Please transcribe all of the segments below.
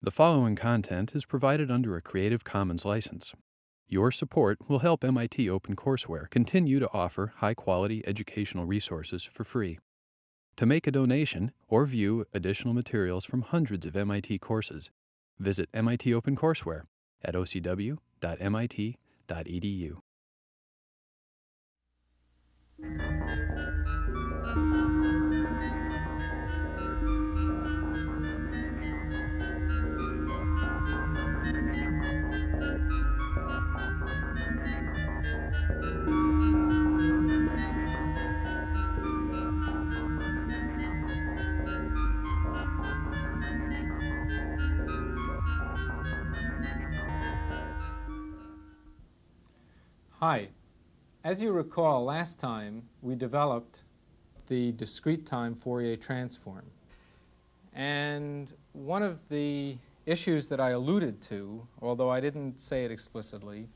The following content is provided under a Creative Commons license. Your support will help MIT OpenCourseware continue to offer high-quality educational resources for free. To make a donation or view additional materials from hundreds of MIT courses, visit MIT OpenCourseware at ocw.mit.edu. Hi. As you recall, last time we developed the discrete time Fourier transform. And one of the issues that I alluded to, although I didn't say it explicitly,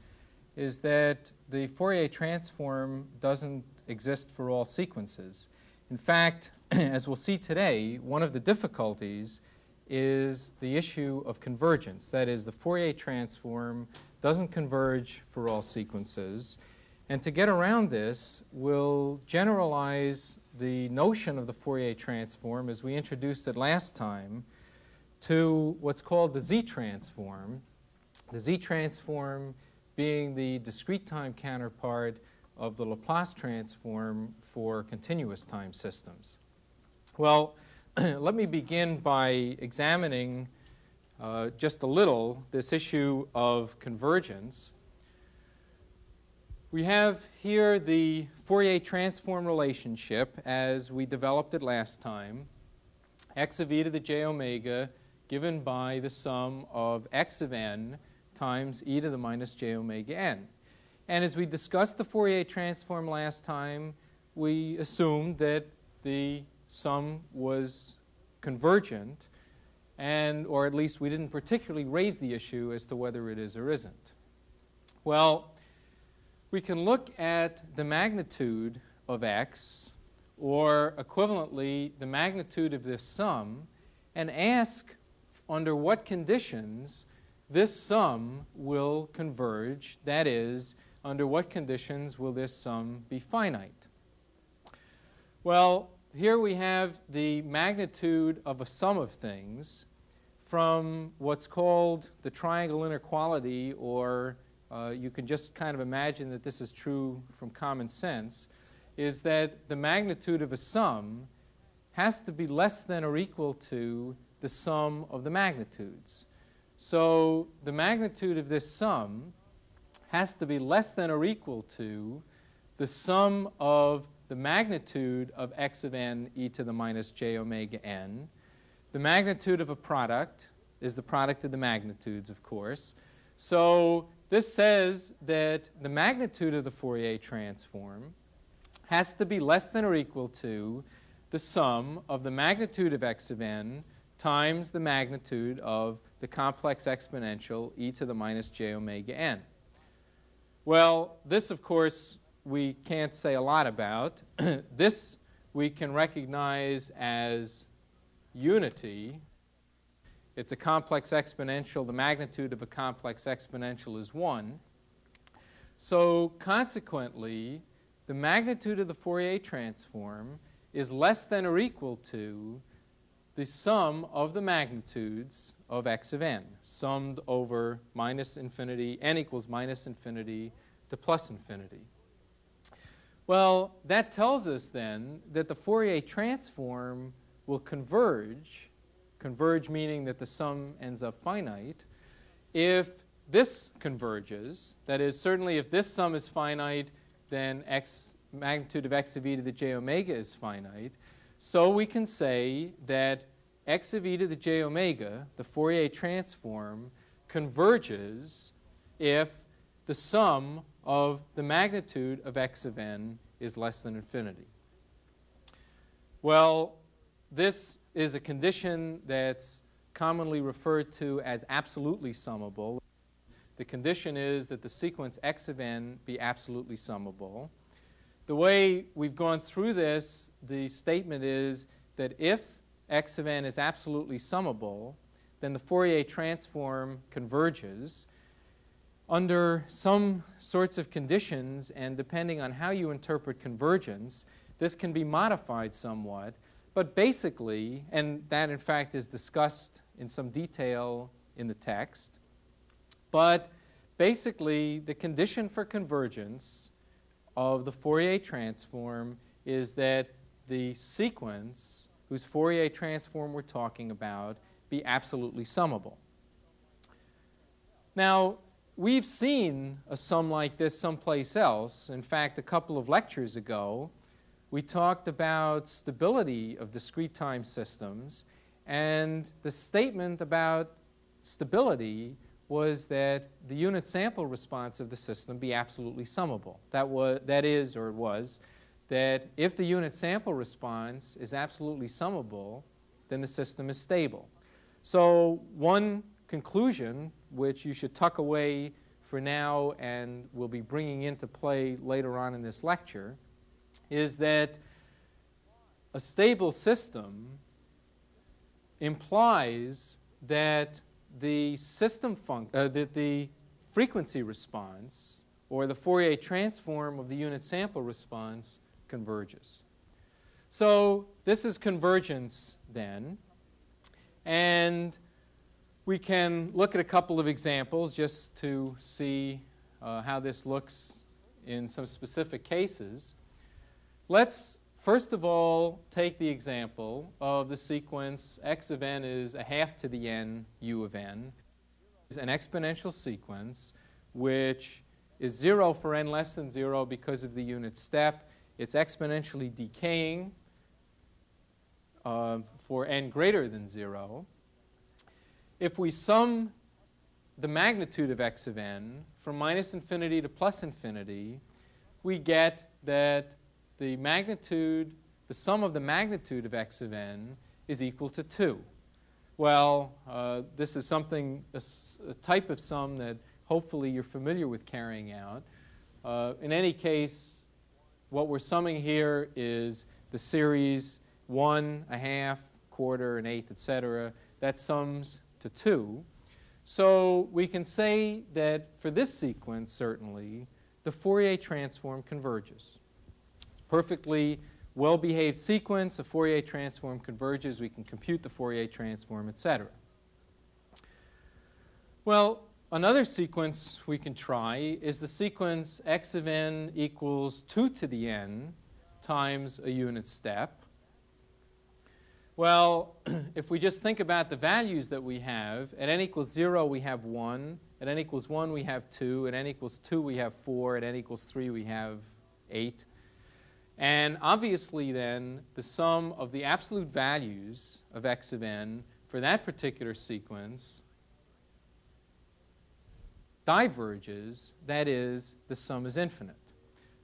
is that the Fourier transform doesn't exist for all sequences. In fact, as we'll see today, one of the difficulties is the issue of convergence. That is, the Fourier transform doesn't converge for all sequences. And to get around this, we'll generalize the notion of the Fourier transform as we introduced it last time to what's called the Z-transform. The Z-transform being the discrete time counterpart of the Laplace transform for continuous time systems. Well, let me begin by examining just a little this issue of convergence. We have here the Fourier transform relationship as we developed it last time. X of e to the j omega given by the sum of x of n times e to the minus j omega n. And as we discussed the Fourier transform last time, we assumed that the sum was convergent, or at least we didn't particularly raise the issue as to whether it is or isn't. Well, we can look at the magnitude of x, or equivalently the magnitude of this sum, and ask under what conditions this sum will converge. That is, under what conditions will this sum be finite? Well, here we have the magnitude of a sum of things from what's called the triangle inequality, or you can just kind of imagine that this is true from common sense, is that the magnitude of a sum has to be less than or equal to the sum of the magnitudes. So the magnitude of this sum has to be less than or equal to the sum of the magnitude of x of n e to the minus j omega n. The magnitude of a product is the product of the magnitudes, of course. So this says that the magnitude of the Fourier transform has to be less than or equal to the sum of the magnitude of x of n times the magnitude of the complex exponential e to the minus j omega n. Well, this, of course, we can't say a lot about. This we can recognize as unity. It's a complex exponential. The magnitude of a complex exponential is 1. So consequently, the magnitude of the Fourier transform is less than or equal to the sum of the magnitudes of x of n, summed over minus infinity, n equals minus infinity to plus infinity. Well, that tells us then that the Fourier transform will converge meaning that the sum ends up finite, if this converges. That is, certainly if this sum is finite, then magnitude of x of e to the j omega is finite. So we can say that x of e to the j omega, the Fourier transform, converges if the sum of the magnitude of x of n is less than infinity. Well, this is a condition that's commonly referred to as absolutely summable. The condition is that the sequence x of n be absolutely summable. The way we've gone through this, the statement is that if x of n is absolutely summable, then the Fourier transform converges. Under some sorts of conditions, and depending on how you interpret convergence, this can be modified somewhat. But basically, and that in fact is discussed in some detail in the text, but basically the condition for convergence of the Fourier transform is that the sequence whose Fourier transform we're talking about be absolutely summable. Now, we've seen a sum like this someplace else. In fact, a couple of lectures ago, we talked about stability of discrete time systems, and the statement about stability was that the unit sample response of the system be absolutely summable. That was that if the unit sample response is absolutely summable, then the system is stable. So one conclusion, which you should tuck away for now and will be bringing into play later on in this lecture, is that a stable system implies that the the frequency response, or the Fourier transform of the unit sample response, converges. So this is convergence then, and we can look at a couple of examples just to see how this looks in some specific cases. Let's first of all take the example of the sequence x of n is a half to the n u of n. It's an exponential sequence which is 0 for n less than 0 because of the unit step. It's exponentially decaying for n greater than 0. If we sum the magnitude of x of n from minus infinity to plus infinity, we get that the sum of the magnitude of x of n is equal to 2. Well, this is a type of sum that hopefully you're familiar with carrying out. In any case, what we're summing here is the series 1, a half, quarter, an eighth, etc. That sums to 2. So we can say that for this sequence, certainly, the Fourier transform converges. It's a perfectly well-behaved sequence. A Fourier transform converges. We can compute the Fourier transform, etc. Well, another sequence we can try is the sequence x of n equals 2 to the n times a unit step. Well, if we just think about the values that we have, at n equals 0 we have 1, at n equals 1 we have 2, at n equals 2 we have 4, at n equals 3 we have 8. And obviously then, the sum of the absolute values of x of n for that particular sequence diverges. That is, the sum is infinite.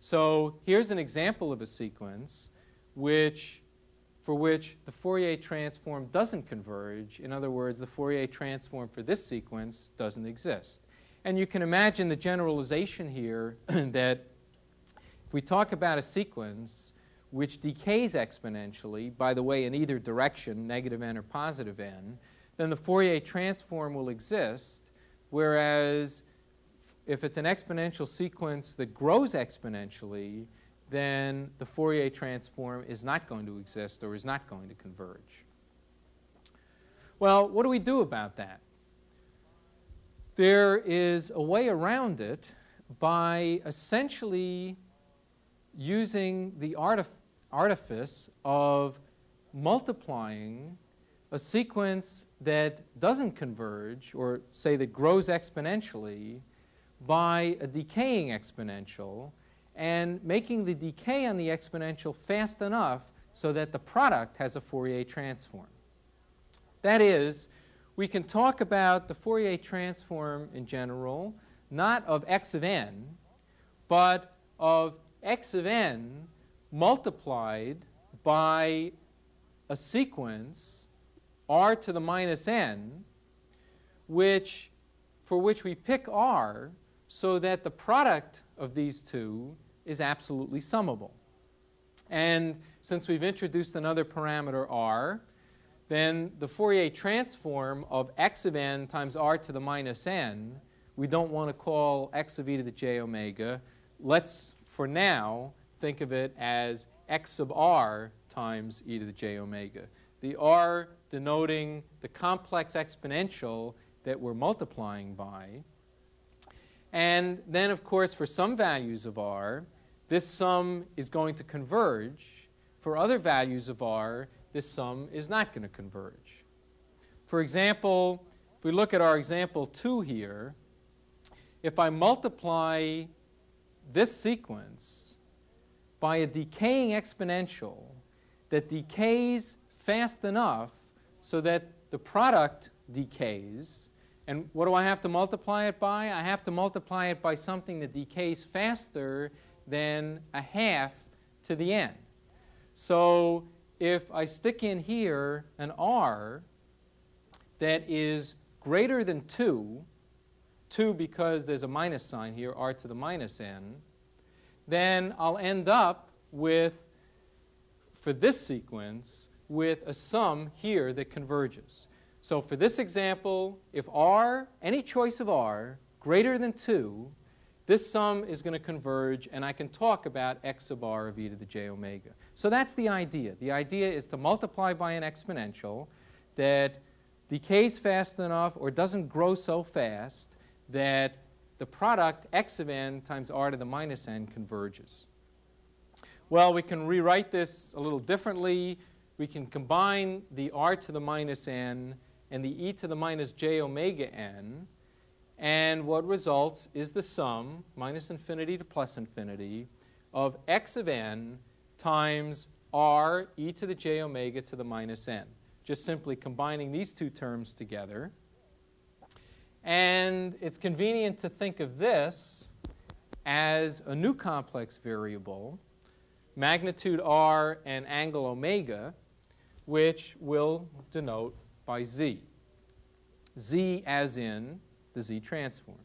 So here's an example of a sequence for which the Fourier transform doesn't converge. In other words, the Fourier transform for this sequence doesn't exist. And you can imagine the generalization here that if we talk about a sequence which decays exponentially, by the way, in either direction, negative n or positive n, then the Fourier transform will exist, whereas if it's an exponential sequence that grows exponentially, then the Fourier transform is not going to exist or is not going to converge. Well, what do we do about that? There is a way around it by essentially using the artifice of multiplying a sequence that doesn't converge, or say that grows exponentially, by a decaying exponential, and making the decay on the exponential fast enough so that the product has a Fourier transform. That is, we can talk about the Fourier transform in general, not of x of n, but of x of n multiplied by a sequence r to the minus n, for which we pick r so that the product of these two is absolutely summable. And since we've introduced another parameter r, then the Fourier transform of x of n times r to the minus n, we don't want to call x of e to the j omega. Let's, for now, think of it as x sub r times e to the j omega. The r denoting the complex exponential that we're multiplying by. And then, of course, for some values of r, this sum is going to converge. For other values of r, this sum is not going to converge. For example, if we look at our example 2 here, if I multiply this sequence by a decaying exponential that decays fast enough so that the product decays, and what do I have to multiply it by? I have to multiply it by something that decays faster than a half to the n. So if I stick in here an r that is greater than 2 because there's a minus sign here, r to the minus n, then I'll end up with, for this sequence, with a sum here that converges. So for this example, if r, any choice of r, greater than 2, this sum is going to converge, and I can talk about x sub r of e to the j omega. So that's the idea. The idea is to multiply by an exponential that decays fast enough or doesn't grow so fast that the product x of n times r to the minus n converges. Well, we can rewrite this a little differently. We can combine the r to the minus n and the e to the minus j omega n, and what results is the sum, minus infinity to plus infinity, of x of n times r e to the j omega to the minus n. Just simply combining these two terms together. And it's convenient to think of this as a new complex variable, magnitude r and angle omega, which we'll denote by z. Z as in the z transform.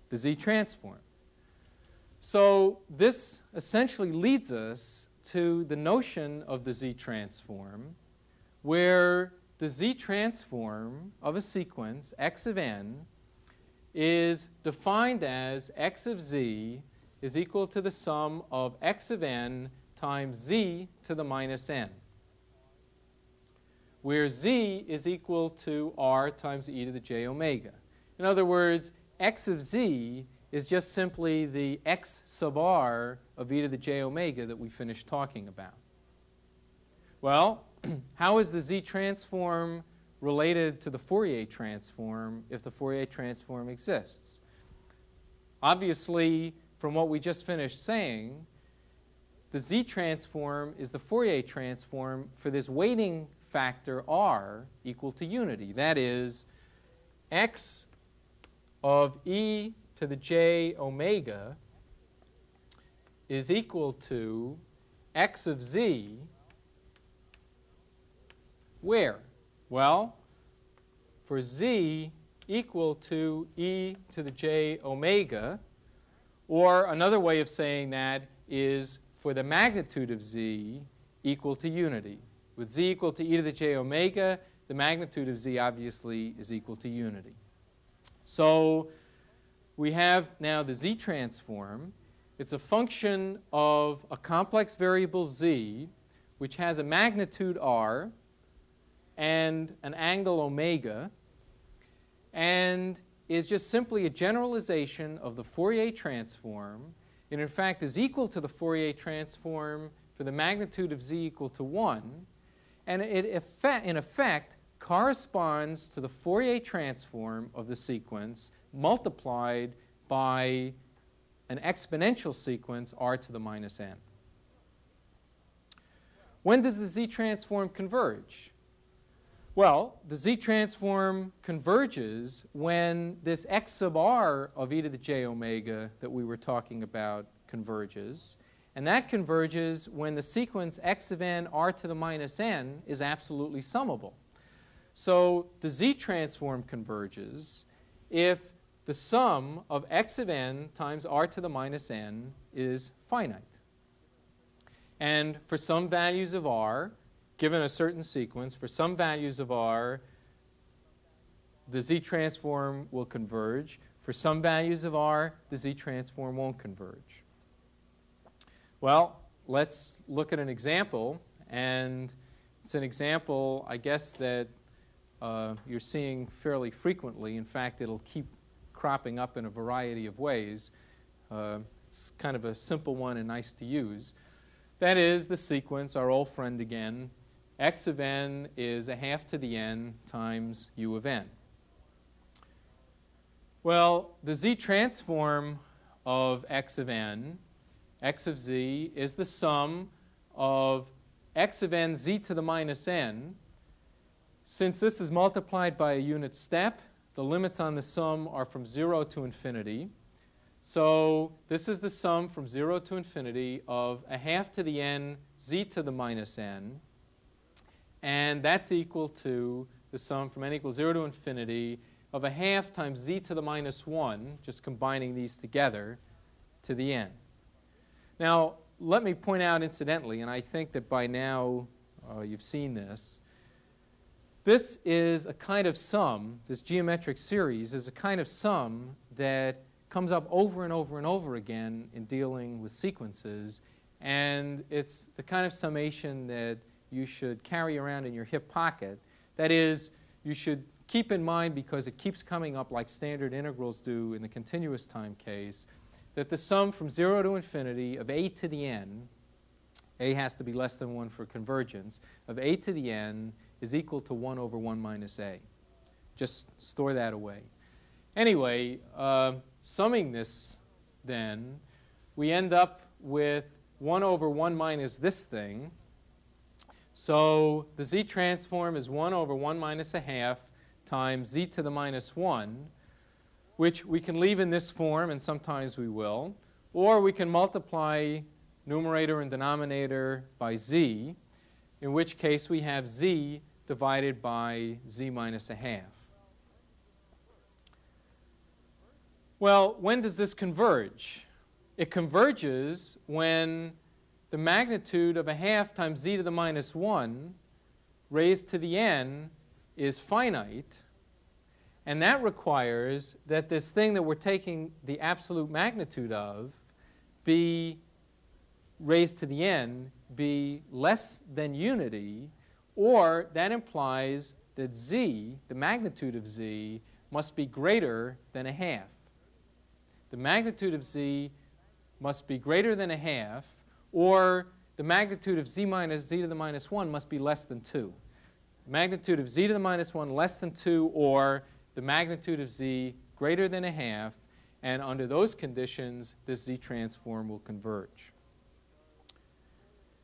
The z transform. So this essentially leads us to the notion of the z transform, where the z transform of a sequence, x of n, is defined as x of z is equal to the sum of x of n times z to the minus n, where z is equal to r times e to the j omega. In other words, x of z is just simply the x sub r of e to the j omega that we finished talking about. Well, how is the z transform related to the Fourier transform if the Fourier transform exists? Obviously, from what we just finished saying, the z transform is the Fourier transform for this weighting factor r equal to unity. That is, x of e to the j omega is equal to x of z, where? Well, for z equal to e to the j omega, or another way of saying that is for the magnitude of z equal to unity. With z equal to e to the j omega, the magnitude of z obviously is equal to unity. So we have now the z transform. It's a function of a complex variable z, which has a magnitude r and an angle omega, and is just simply a generalization of the Fourier transform, and in fact is equal to the Fourier transform for the magnitude of z equal to 1, and it in effect corresponds to the Fourier transform of the sequence multiplied by an exponential sequence r to the minus n. When does the z transform converge? Well, the z transform converges when this x sub r of e to the j omega that we were talking about converges. And that converges when the sequence x of n r to the minus n is absolutely summable. So the z transform converges if the sum of x of n times r to the minus n is finite. And for some values of r, given a certain sequence, for some values of r, the Z transform will converge. For some values of r, the Z transform won't converge. Well, let's look at an example. And it's an example, I guess, that you're seeing fairly frequently. In fact, it'll keep cropping up in a variety of ways. It's kind of a simple one and nice to use. That is the sequence, our old friend again. X of n is a half to the n times u of n. Well, the Z transform of x of n, x of z, is the sum of x of n z to the minus n. Since this is multiplied by a unit step, the limits on the sum are from 0 to infinity. So this is the sum from 0 to infinity of a half to the n z to the minus n. And that's equal to the sum from n equals 0 to infinity of a half times z to the minus 1, just combining these together, to the n. Now, let me point out incidentally, and I think that by now you've seen this, this is a kind of sum, this geometric series is a kind of sum that comes up over and over and over again in dealing with sequences, and it's the kind of summation that you should carry around in your hip pocket. That is, you should keep in mind, because it keeps coming up like standard integrals do in the continuous time case, that the sum from 0 to infinity of a to the n, a has to be less than 1 for convergence, of a to the n is equal to 1 over 1 minus a. Just store that away. Anyway, summing this then, we end up with 1 over 1 minus this thing. So the Z transform is 1 over 1 minus a half times z to the minus 1, which we can leave in this form, and sometimes we will, or we can multiply numerator and denominator by z, in which case we have z divided by z minus a half. Well, when does this converge? It converges when the magnitude of a half times z to the minus 1 raised to the n is finite, and that requires that this thing that we're taking the absolute magnitude of be raised to the n be less than unity, or that implies that z, the magnitude of z, must be greater than a half. The magnitude of z must be greater than a half, or the magnitude of z minus z to the minus 1 must be less than 2. The magnitude of z to the minus 1 less than 2, or the magnitude of z greater than a half, and under those conditions, this Z transform will converge.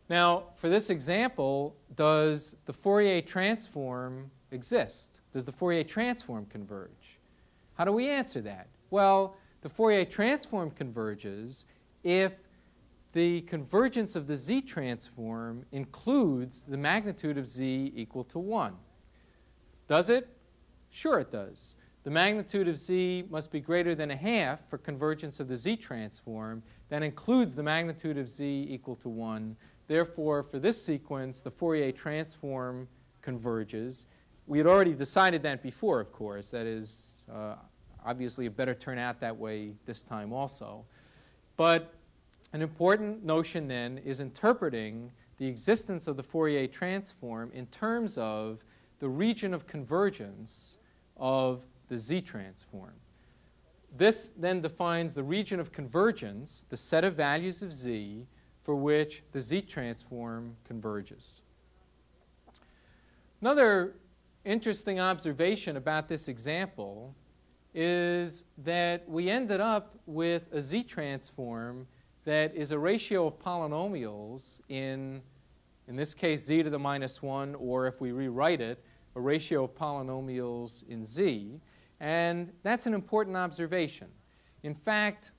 Now, for this example, does the Fourier transform exist? Does the Fourier transform converge? How do we answer that? Well, the Fourier transform converges if the convergence of the Z transform includes the magnitude of Z equal to 1. Does it? Sure it does. The magnitude of Z must be greater than a half for convergence of the Z transform. That includes the magnitude of Z equal to 1. Therefore, for this sequence, the Fourier transform converges. We had already decided that before, of course. That is, obviously, it better turn out that way this time also. But an important notion, then, is interpreting the existence of the Fourier transform in terms of the region of convergence of the Z transform. This then defines the region of convergence, the set of values of Z, for which the Z transform converges. Another interesting observation about this example is that we ended up with a Z transform that is a ratio of polynomials in this case, z to the minus 1, or if we rewrite it, a ratio of polynomials in Z. And that's an important observation. In fact,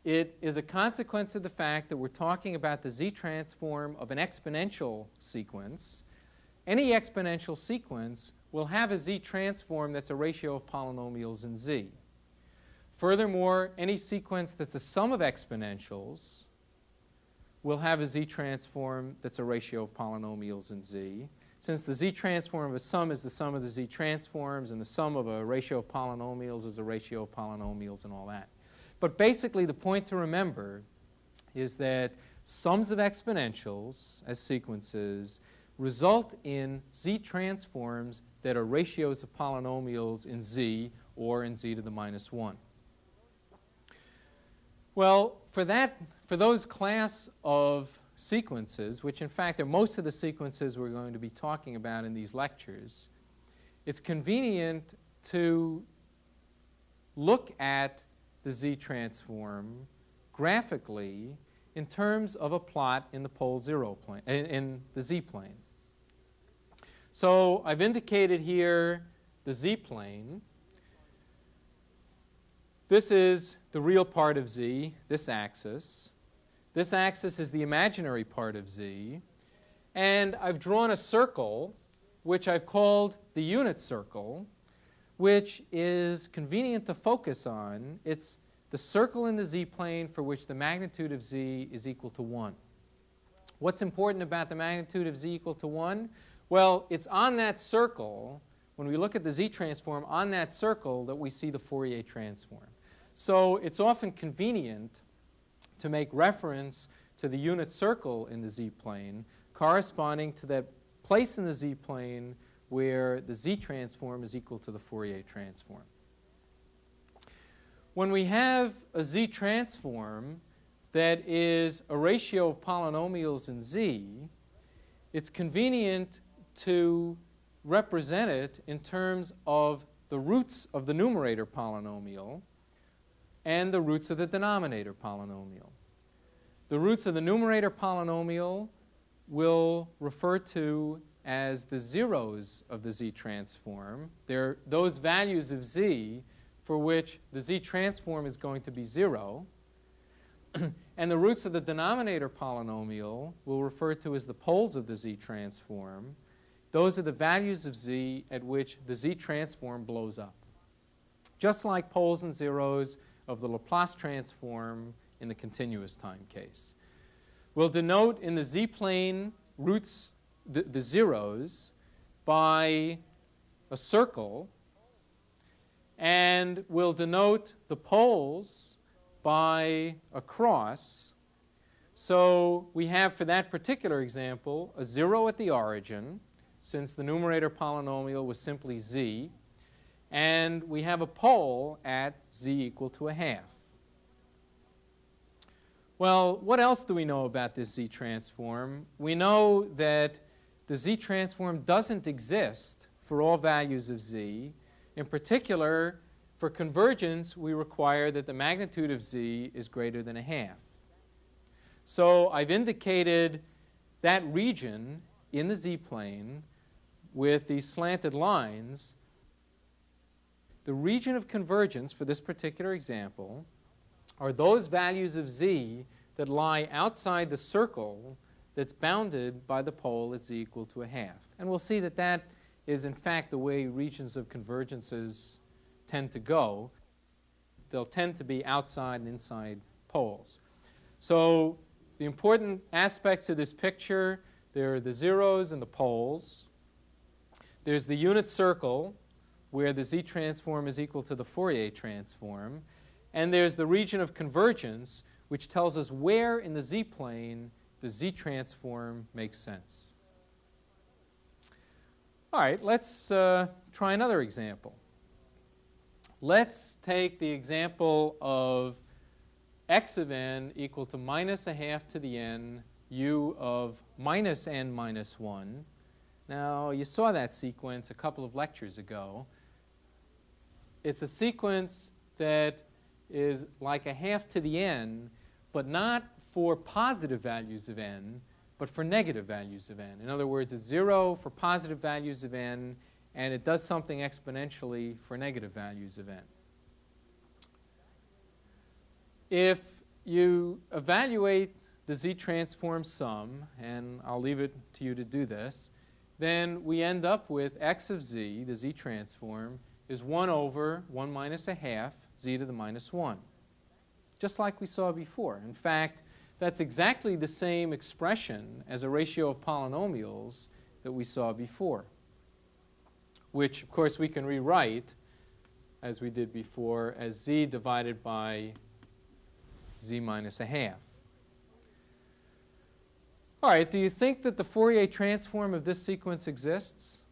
it is a consequence of the fact that we're talking about the Z transform of an exponential sequence. Any exponential sequence will have a Z transform that's a ratio of polynomials in Z. Furthermore, any sequence that's a sum of exponentials we'll have a Z transform that's a ratio of polynomials in Z. Since the Z transform of a sum is the sum of the Z transforms, and the sum of a ratio of polynomials is a ratio of polynomials and all that. But basically, the point to remember is that sums of exponentials as sequences result in Z transforms that are ratios of polynomials in Z or in Z to the minus 1. Well, for those class of sequences, which in fact are most of the sequences we're going to be talking about in these lectures, it's convenient to look at the Z transform graphically in terms of a plot in the pole 0 plane, in the Z plane. So I've indicated here the Z plane. This is the real part of Z, this axis. This axis is the imaginary part of Z. And I've drawn a circle, which I've called the unit circle, which is convenient to focus on. It's the circle in the Z-plane for which the magnitude of Z is equal to 1. What's important about the magnitude of Z equal to 1? Well, it's on that circle, when we look at the Z transform, on that circle that we see the Fourier transform. So it's often convenient to make reference to the unit circle in the Z-plane corresponding to that place in the Z-plane where the Z transform is equal to the Fourier transform. When we have a Z transform that is a ratio of polynomials in Z, it's convenient to represent it in terms of the roots of the numerator polynomial and the roots of the denominator polynomial. The roots of the numerator polynomial will refer to as the zeros of the Z transform. They're those values of Z for which the Z transform is going to be 0. And the roots of the denominator polynomial will refer to as the poles of the Z transform. Those are the values of Z at which the Z transform blows up. Just like poles and zeros of the Laplace transform in the continuous time case. We'll denote in the Z-plane roots, the zeros, by a circle, and we'll denote the poles by a cross. So we have, for that particular example, a 0 at the origin, since the numerator polynomial was simply Z, and we have a pole at Z equal to a half. Well, what else do we know about this Z transform? We know that the Z transform doesn't exist for all values of Z. In particular, for convergence, we require that the magnitude of Z is greater than a half. So I've indicated that region in the Z-plane with these slanted lines. The region of convergence for this particular example are those values of Z that lie outside the circle that's bounded by the pole at Z equal to a half. And we'll see that that is, in fact, the way regions of convergences tend to go. They'll tend to be outside and inside poles. So the important aspects of this picture, there are the zeros and the poles. There's the unit circle, where the Z transform is equal to the Fourier transform. And there's the region of convergence, which tells us where in the Z-plane the Z transform makes sense. All right, let's try another example. Let's take the example of x of n equal to minus a half to the n u of minus n minus 1. Now, you saw that sequence a couple of lectures ago. It's a sequence that is like a half to the n, but not for positive values of n, but for negative values of n. In other words, it's 0 for positive values of n, and it does something exponentially for negative values of n. If you evaluate the Z transform sum, and I'll leave it to you to do this, then we end up with x of z, the Z transform, is 1 over 1 minus a half z to the minus 1, just like we saw before. In fact, that's exactly the same expression as a ratio of polynomials that we saw before, which, of course, we can rewrite, as we did before, as z divided by z minus a half. All right, do you think that the Fourier transform of this sequence exists?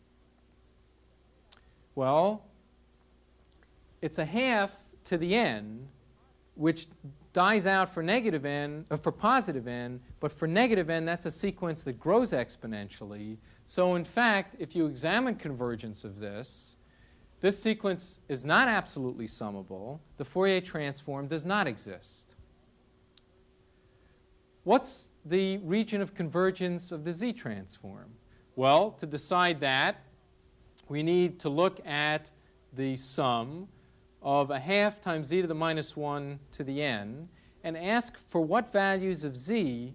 Well, it's a half to the n, which dies out for negative n, for positive n, but for negative n, that's a sequence that grows exponentially. So in fact, if you examine convergence of this sequence is not absolutely summable. The Fourier transform does not exist. What's the region of convergence of the Z transform? Well, to decide that, we need to look at the sum of a half times z to the minus 1 to the n and ask for what values of z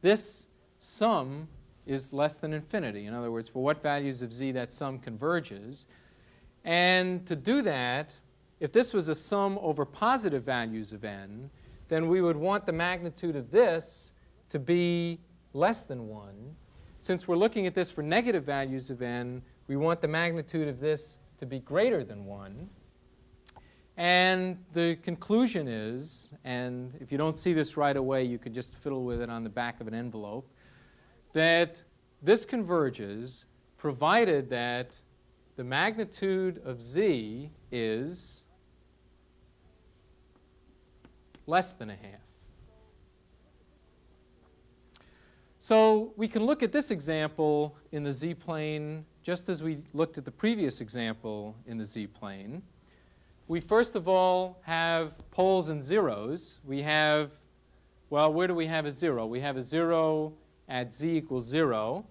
this sum is less than infinity. In other words, for what values of z that sum converges. And to do that, if this was a sum over positive values of n, then we would want the magnitude of this to be less than 1. Since we're looking at this for negative values of n, we want the magnitude of this to be greater than 1. And the conclusion is, and if you don't see this right away, you could just fiddle with it on the back of an envelope, that this converges provided that the magnitude of z is less than a half. So we can look at this example in the z-plane just as we looked at the previous example in the z-plane. We first of all have poles and zeros. We have, well, where do we have a 0? We have a 0 at z equals 0.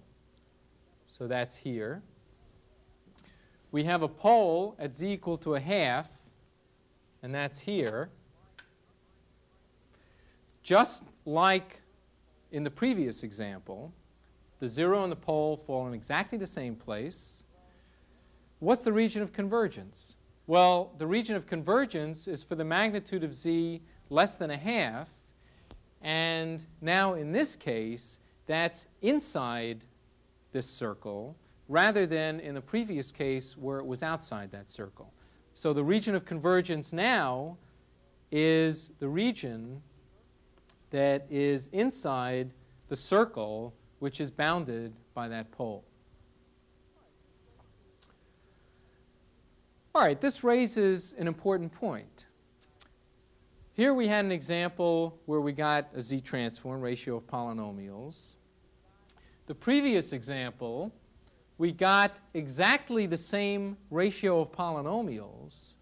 So that's here. We have a pole at z equal to a half, and that's here. Just like in the previous example, the 0 and the pole fall in exactly the same place. What's the region of convergence? Well, the region of convergence is for the magnitude of z less than a half. And now in this case, that's inside this circle rather than in the previous case where it was outside that circle. So the region of convergence now is the region that is inside the circle which is bounded by that pole. All right, this raises an important point. Here we had an example where we got a Z transform, ratio of polynomials. The previous example, we got exactly the same ratio of polynomials.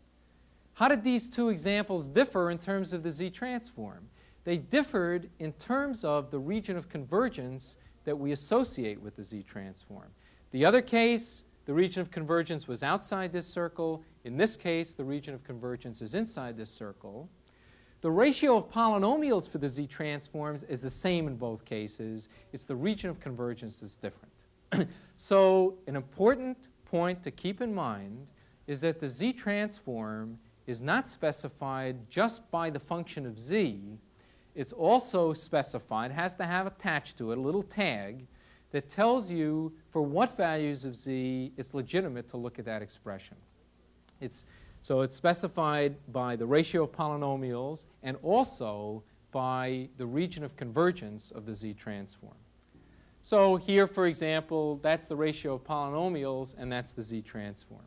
How did these two examples differ in terms of the Z transform? They differed in terms of the region of convergence that we associate with the Z transform. The other case, the region of convergence was outside this circle. In this case, the region of convergence is inside this circle. The ratio of polynomials for the Z transforms is the same in both cases. It's the region of convergence that's different. So an important point to keep in mind is that the Z transform is not specified just by the function of Z. It's also specified, has to have attached to it a little tag that tells you for what values of z it's legitimate to look at that expression. So it's specified by the ratio of polynomials and also by the region of convergence of the z transform. So here, for example, that's the ratio of polynomials and that's the z transform.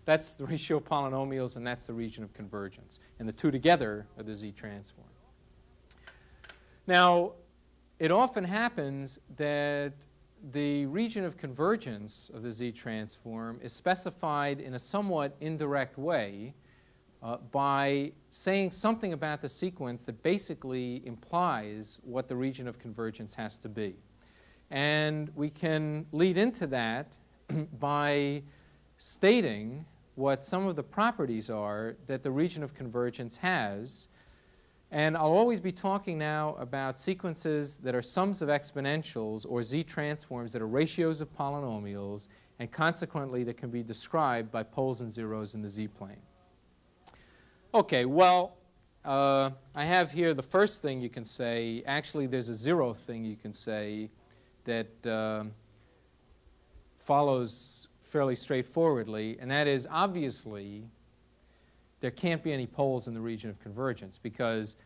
That's the ratio of polynomials and that's the region of convergence. And the two together are the z transform. Now, it often happens that the region of convergence of the Z transform is specified in a somewhat indirect way by saying something about the sequence that basically implies what the region of convergence has to be. And we can lead into that by stating what some of the properties are that the region of convergence has. And I'll always be talking now about sequences that are sums of exponentials or Z transforms that are ratios of polynomials and consequently that can be described by poles and zeros in the Z plane. Okay, well, I have here the first thing you can say. Actually, there's a 0th thing you can say that follows fairly straightforwardly, and that is, obviously, there can't be any poles in the region of convergence, because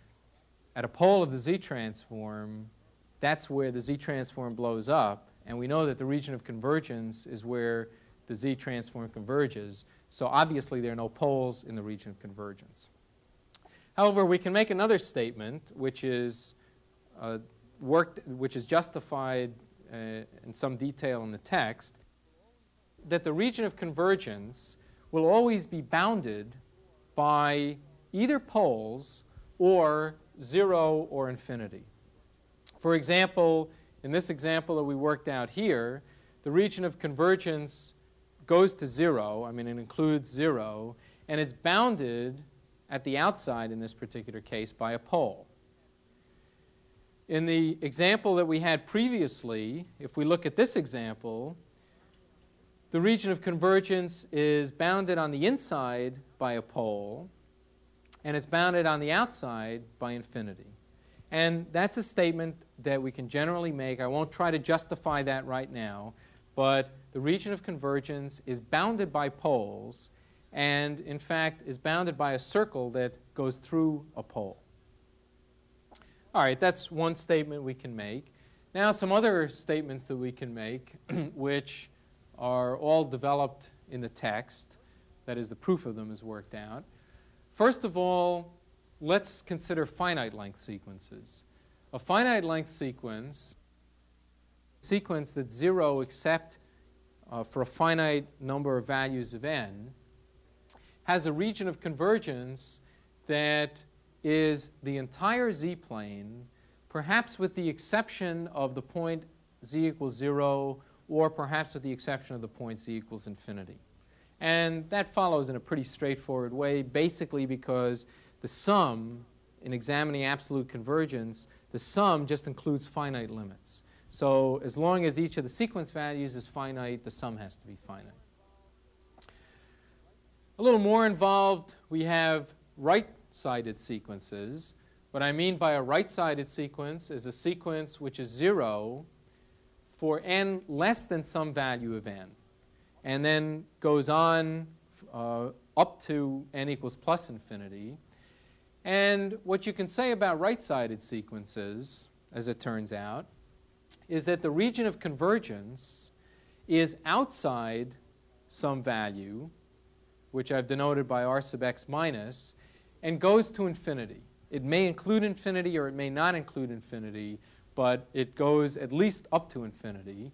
at a pole of the z-transform, that's where the z-transform blows up, and we know that the region of convergence is where the z-transform converges, so obviously there are no poles in the region of convergence. However, we can make another statement, which is justified in some detail in the text, that the region of convergence will always be bounded by either poles or 0 or infinity. For example, in this example that we worked out here, the region of convergence goes to 0. I mean, it includes 0, and it's bounded at the outside, in this particular case, by a pole. In the example that we had previously, if we look at this example, the region of convergence is bounded on the inside by a pole, and it's bounded on the outside by infinity. And that's a statement that we can generally make. I won't try to justify that right now, but the region of convergence is bounded by poles, and in fact is bounded by a circle that goes through a pole. All right, that's one statement we can make. Now some other statements that we can make, which are all developed in the text. That is, the proof of them is worked out. First of all, let's consider finite length sequences. A finite length sequence that's 0 except for a finite number of values of n, has a region of convergence that is the entire z-plane, perhaps with the exception of the point z equals 0, or perhaps with the exception of the point z equals infinity. And that follows in a pretty straightforward way, basically because the sum, in examining absolute convergence, the sum just includes finite limits. So as long as each of the sequence values is finite, the sum has to be finite. A little more involved, we have right-sided sequences. What I mean by a right-sided sequence is a sequence which is 0 for n less than some value of n, and then goes on up to n equals plus infinity. And what you can say about right-sided sequences, as it turns out, is that the region of convergence is outside some value, which I've denoted by r sub x minus, and goes to infinity. It may include infinity or it may not include infinity, but it goes at least up to infinity.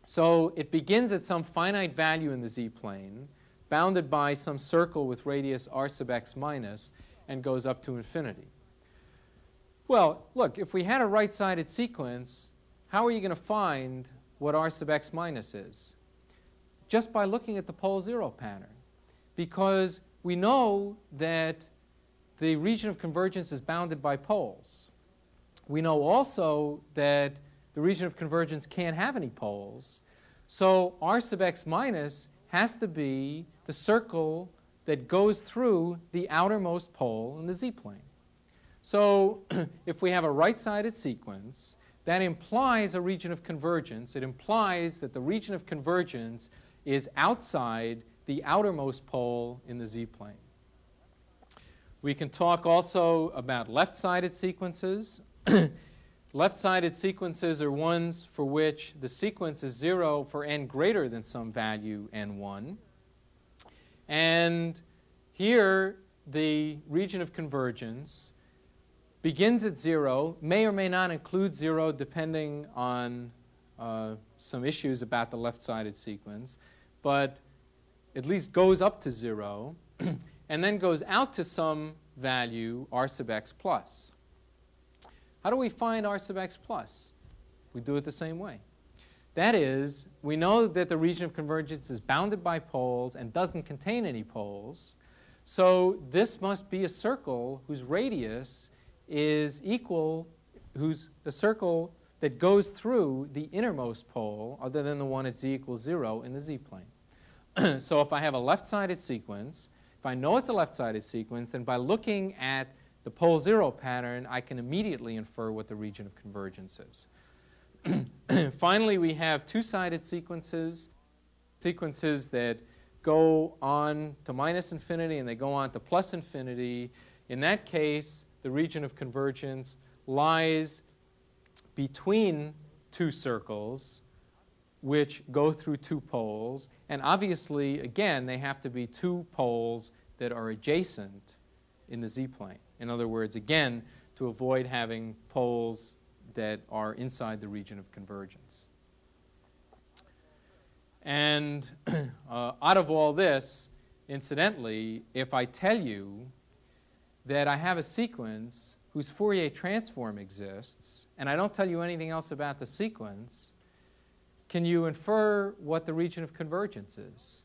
So it begins at some finite value in the z-plane, bounded by some circle with radius r sub x minus, and goes up to infinity. Well, look, if we had a right-sided sequence, how are you going to find what r sub x minus is? Just by looking at the pole 0 pattern. Because we know that the region of convergence is bounded by poles. We know also that the region of convergence can't have any poles. So r sub x minus has to be the circle that goes through the outermost pole in the z-plane. So if we have a right-sided sequence, that implies a region of convergence. It implies that the region of convergence is outside the outermost pole in the z-plane. We can talk also about left-sided sequences. Left-sided sequences are ones for which the sequence is 0 for n greater than some value n1. And here the region of convergence begins at 0, may or may not include 0 depending on some issues about the left-sided sequence, but at least goes up to 0, and then goes out to some value r sub x plus. How do we find r sub x plus? We do it the same way. That is, we know that the region of convergence is bounded by poles and doesn't contain any poles. So this must be a circle whose radius is equal, whose a circle that goes through the innermost pole, other than the one at z equals 0 in the z-plane. So if I have a left-sided sequence, if If I know it's a left-sided sequence, then by looking at the pole zero pattern, I can immediately infer what the region of convergence is. Finally, we have two-sided sequences, sequences that go on to minus infinity and they go on to plus infinity. In that case, the region of convergence lies between two circles which go through two poles. And obviously, again, they have to be two poles that are adjacent in the z-plane. In other words, again, to avoid having poles that are inside the region of convergence. And out of all this, incidentally, if I tell you that I have a sequence whose Fourier transform exists, and I don't tell you anything else about the sequence, can you infer what the region of convergence is?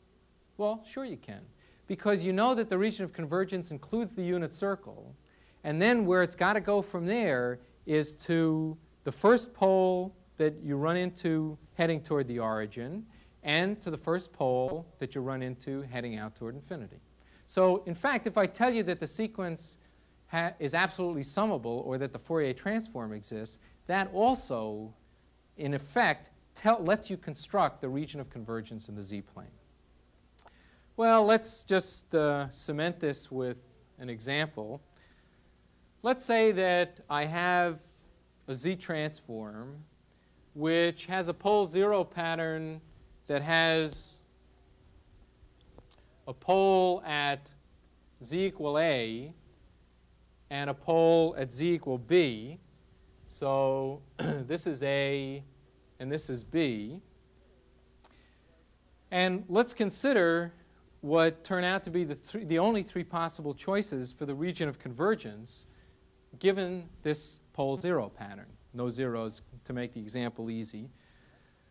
Well, sure you can, because you know that the region of convergence includes the unit circle, and then where it's got to go from there is to the first pole that you run into heading toward the origin, and to the first pole that you run into heading out toward infinity. So, in fact, if I tell you that the sequence is absolutely summable, or that the Fourier transform exists, that also, in effect, lets you construct the region of convergence in the z-plane. Well, let's just cement this with an example. Let's say that I have a z-transform which has a pole zero pattern that has a pole at z equal a and a pole at z equal b. So this is A and this is B. And let's consider what turn out to be the only three possible choices for the region of convergence given this pole zero pattern. No zeros to make the example easy.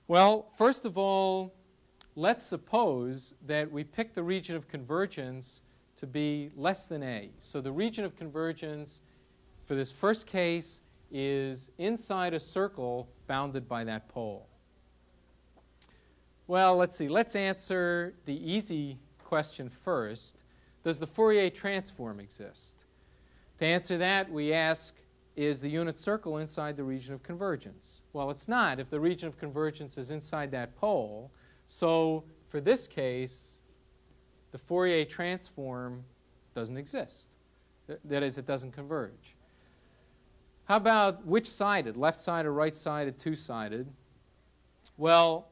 Well, first of all, let's suppose that we pick the region of convergence to be less than A. So the region of convergence for this first case is inside a circle bounded by that pole. Well, let's see. Let's answer the easy question first. Does the Fourier transform exist? To answer that, we ask, is the unit circle inside the region of convergence? Well, it's not if the region of convergence is inside that pole. So for this case, the Fourier transform doesn't exist. That is, it doesn't converge. How about which-sided, left-sided, right-sided, two-sided? Well,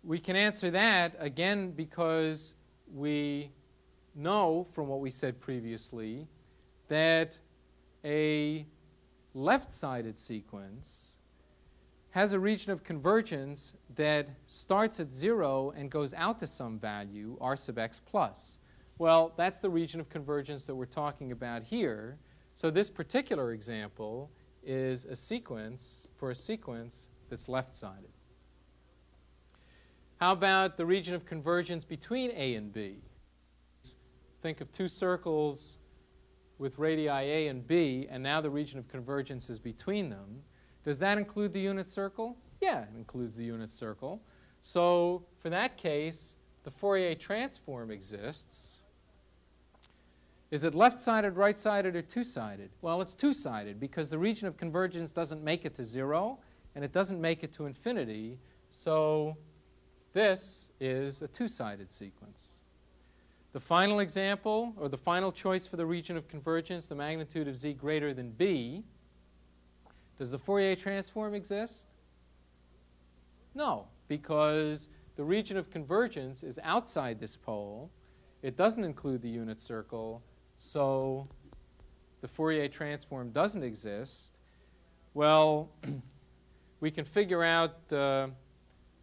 we can answer that, again, because we know from what we said previously that a left-sided sequence has a region of convergence that starts at 0 and goes out to some value, r sub x plus. Well, that's the region of convergence that we're talking about here. So this particular example is a sequence for a sequence that's left-sided. How about the region of convergence between A and B? Think of two circles with radii A and B, and now the region of convergence is between them. Does that include the unit circle? Yeah, it includes the unit circle. So for that case, the Fourier transform exists. Is it left-sided, right-sided, or two-sided? Well, it's two-sided because the region of convergence doesn't make it to 0, and it doesn't make it to infinity. So this is a two-sided sequence. The final example, or the final choice for the region of convergence, the magnitude of z greater than b, does the Fourier transform exist? No, because the region of convergence is outside this pole. It doesn't include the unit circle, so the Fourier transform doesn't exist. Well, we can figure out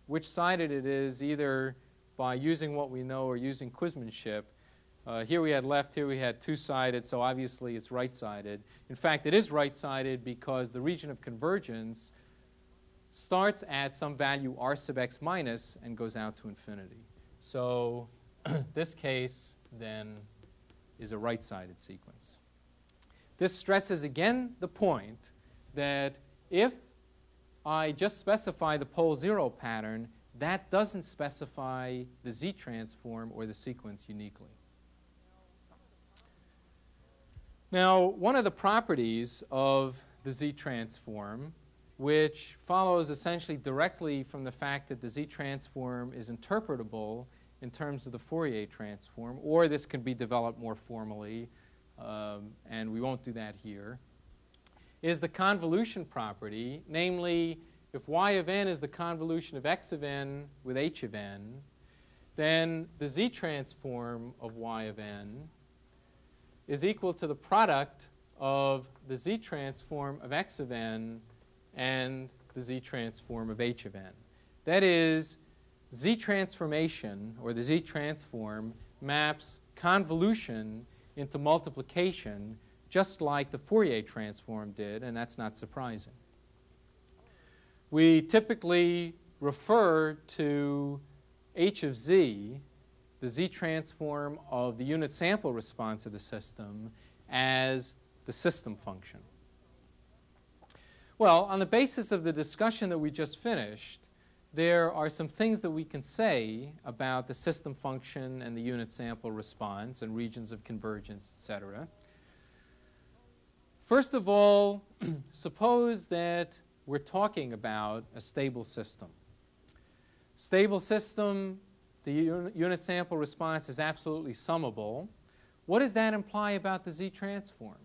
which-sided it is either by using what we know or using Quizmanship. Here we had left, here we had two-sided, so obviously it's right-sided. In fact, it is right-sided because the region of convergence starts at some value r sub x minus and goes out to infinity. So this case, then, is a right-sided sequence. This stresses again the point that if I just specify the pole zero pattern, that doesn't specify the z-transform or the sequence uniquely. Now, one of the properties of the Z-transform, which follows essentially directly from the fact that the Z-transform is interpretable in terms of the Fourier transform, or this can be developed more formally, and we won't do that here, is the convolution property, namely, if y of n is the convolution of x of n with h of n, then the Z-transform of y of n is equal to the product of the Z-transform of x of n and the Z-transform of h of n. That is, Z-transformation, or the Z-transform, maps convolution into multiplication just like the Fourier transform did, and that's not surprising. We typically refer to h of z, the Z-transform of the unit sample response of the system, as the system function. Well, on the basis of the discussion that we just finished, there are some things that we can say about the system function and the unit sample response and regions of convergence, etc. First of all, suppose that we're talking about a stable system. Stable system, the unit sample response is absolutely summable. What does that imply about the Z-transform?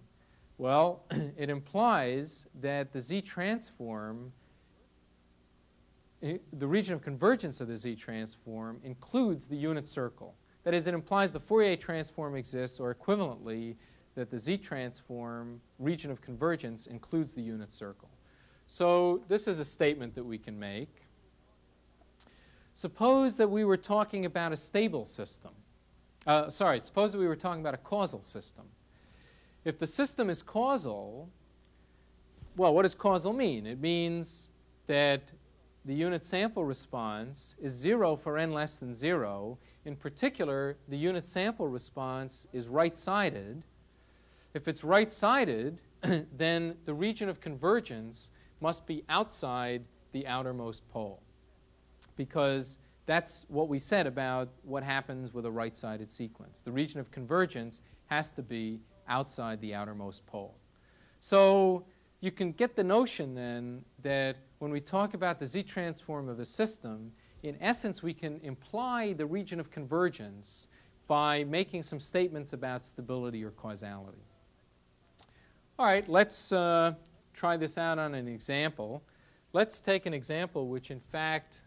Well, it implies that the Z-transform, the region of convergence of the Z-transform includes the unit circle. That is, it implies the Fourier transform exists, or equivalently, that the Z-transform region of convergence includes the unit circle. So this is a statement that we can make. Suppose that we were talking about a stable system. Suppose that we were talking about a causal system. If the system is causal, well, what does causal mean? It means that the unit sample response is 0 for n less than 0. In particular, the unit sample response is right-sided. If it's right-sided, then the region of convergence must be outside the outermost pole, because that's what we said about what happens with a right-sided sequence. The region of convergence has to be outside the outermost pole. So you can get the notion then that when we talk about the Z-transform of a system, in essence we can imply the region of convergence by making some statements about stability or causality. All right, let's try this out on an example. Let's take an example which in fact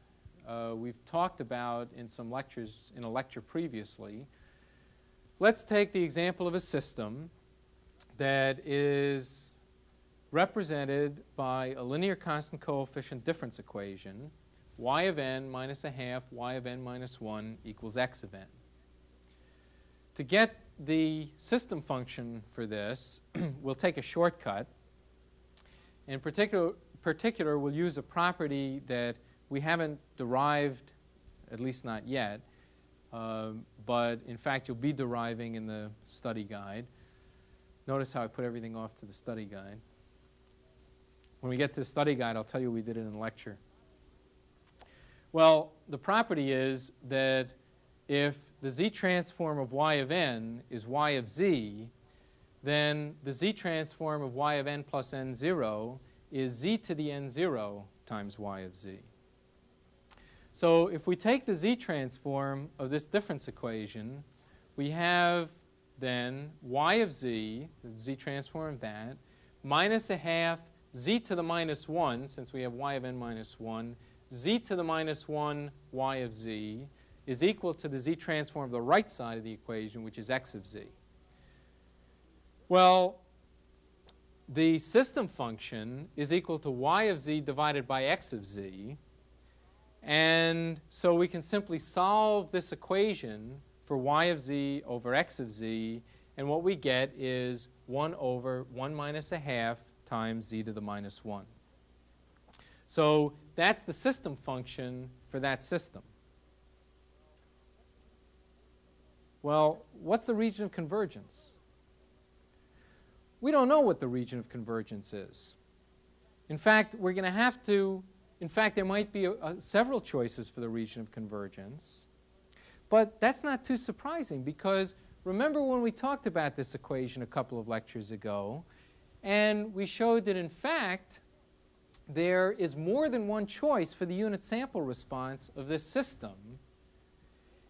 we've talked about in some lectures, in a lecture previously. Let's take the example of a system that is represented by a linear constant coefficient difference equation, y of n minus a half y of n minus 1 equals x of n. To get the system function for this, we'll take a shortcut. In particular, we'll use a property that we haven't derived, at least not yet, but in fact you'll be deriving in the study guide. Notice how I put everything off to the study guide. When we get to the study guide, I'll tell you we did it in the lecture. Well, the property is that if the Z-transform of y of n is y of z, then the Z-transform of y of n plus n0 is z to the n0 times y of z. So if we take the Z-transform of this difference equation, we have then y of z, the Z-transform of that, minus a half z to the minus 1, since we have y of n minus 1, z to the minus 1 y of z is equal to the Z-transform of the right side of the equation, which is x of z. Well, the system function is equal to y of z divided by x of z. And so we can simply solve this equation for y of z over x of z. And what we get is 1 over 1 minus a half times z to the minus 1. So that's the system function for that system. Well, what's the region of convergence? We don't know what the region of convergence is. In fact, we're going to have to, in fact, there might be several choices for the region of convergence. But that's not too surprising, because remember when we talked about this equation a couple of lectures ago, and we showed that in fact there is more than one choice for the unit sample response of this system,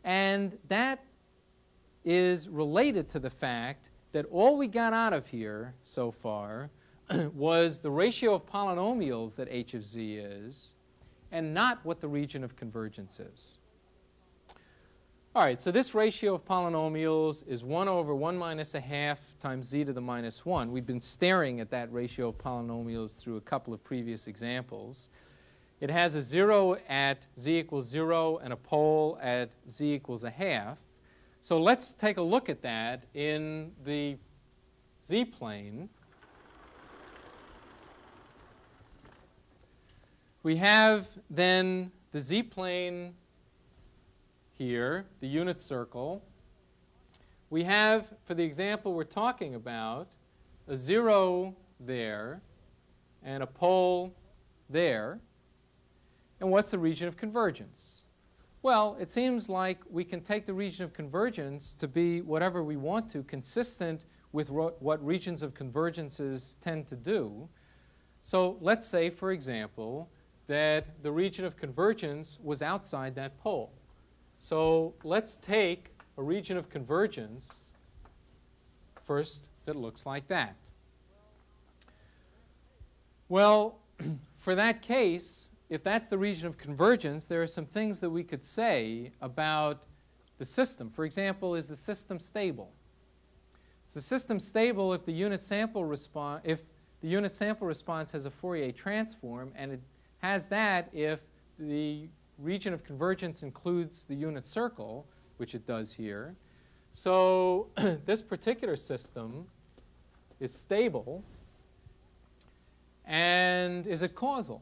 and that is related to the fact that all we got out of here so far was the ratio of polynomials that h of z is, and not what the region of convergence is. All right, so this ratio of polynomials is 1 over 1 minus a half times z to the minus 1. We've been staring at that ratio of polynomials through a couple of previous examples. It has a 0 at z equals 0 and a pole at z equals a half. So let's take a look at that in the z-plane. We have then the z-plane here, the unit circle. We have, for the example we're talking about, a 0 there and a pole there. And what's the region of convergence? Well, it seems like we can take the region of convergence to be whatever we want to, consistent with what regions of convergences tend to do. So let's say, for example, that the region of convergence was outside that pole. So let's take a region of convergence first that looks like that. Well, for that case, if that's the region of convergence, there are some things that we could say about the system. For example, is the system stable? Is the system stable if the unit sample response has a Fourier transform, and it has that if the region of convergence includes the unit circle, which it does here. So this particular system is stable. And is it causal?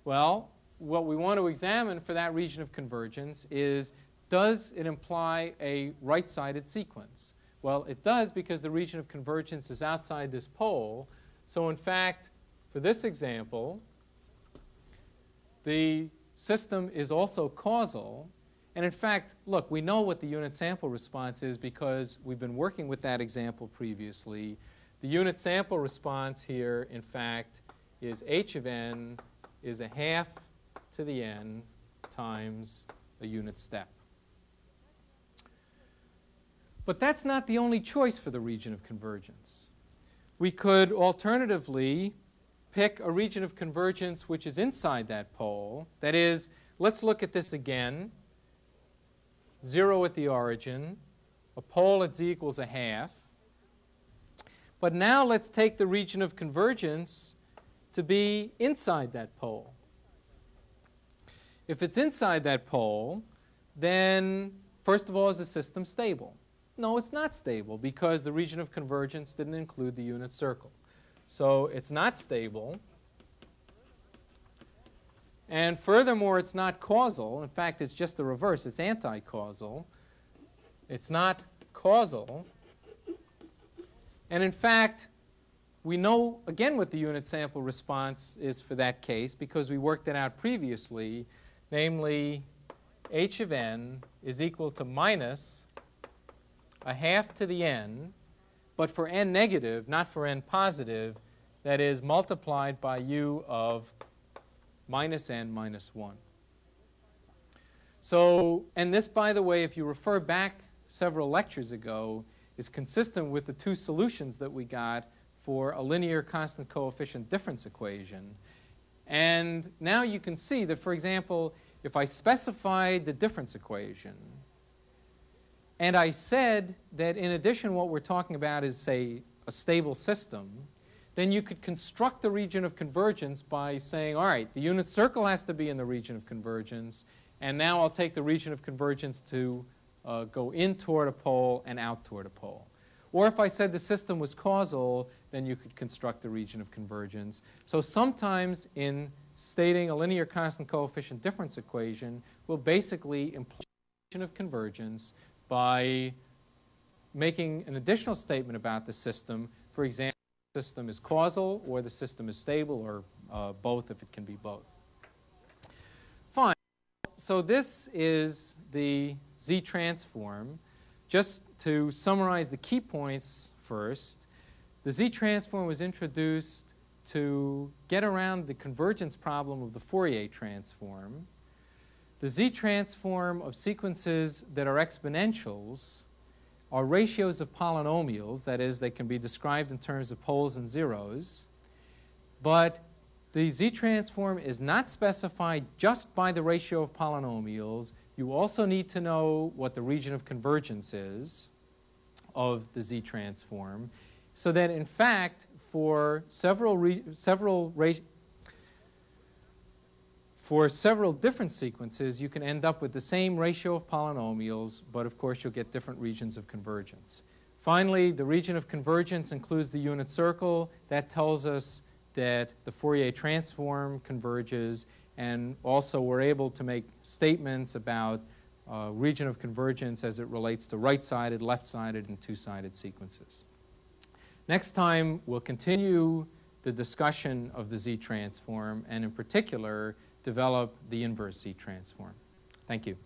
Well, what we want to examine for that region of convergence is, does it imply a right-sided sequence? Well, it does, because the region of convergence is outside this pole. So in fact, for this example, the system is also causal. And in fact, look, we know what the unit sample response is because we've been working with that example previously. The unit sample response here, in fact, is h of n is a half to the n times a unit step. But that's not the only choice for the region of convergence. We could alternatively pick a region of convergence which is inside that pole. That is, let's look at this again. 0 at the origin, a pole at z equals a half. But now let's take the region of convergence to be inside that pole. If it's inside that pole, then first of all, is the system stable? No, it's not stable, because the region of convergence didn't include the unit circle. So it's not stable. And furthermore, it's not causal. In fact, it's just the reverse. It's anti-causal. It's not causal. And in fact, we know, again, what the unit sample response is for that case, because we worked it out previously. Namely, h of n is equal to minus a half to the n, but for n negative, not for n positive, that is multiplied by u of minus n minus 1. So, and this, by the way, if you refer back several lectures ago, is consistent with the two solutions that we got for a linear constant coefficient difference equation. And now you can see that, for example, if I specified the difference equation, and I said that in addition what we're talking about is, say, a stable system, then you could construct the region of convergence by saying, all right, the unit circle has to be in the region of convergence, and now I'll take the region of convergence to go in toward a pole and out toward a pole. Or if I said the system was causal, then you could construct the region of convergence. So sometimes in stating a linear constant coefficient difference equation, we'll basically imply the region of convergence by making an additional statement about the system. For example, the system is causal, or the system is stable, or both if it can be both. Fine. So this is the z transform. just to summarize the key points first, the Z-transform was introduced to get around the convergence problem of the Fourier transform. The Z-transform of sequences that are exponentials are ratios of polynomials, that is, they can be described in terms of poles and zeros, but the Z-transform is not specified just by the ratio of polynomials. You also need to know what the region of convergence is of the Z-transform, so that in fact for several different sequences you can end up with the same ratio of polynomials, but of course you'll get different regions of convergence. Finally, the region of convergence includes the unit circle. That tells us that the Fourier transform converges, and also we're able to make statements about region of convergence as it relates to right-sided, left-sided, and two-sided sequences. Next time, we'll continue the discussion of the Z-transform, and in particular, develop the inverse Z-transform. Thank you.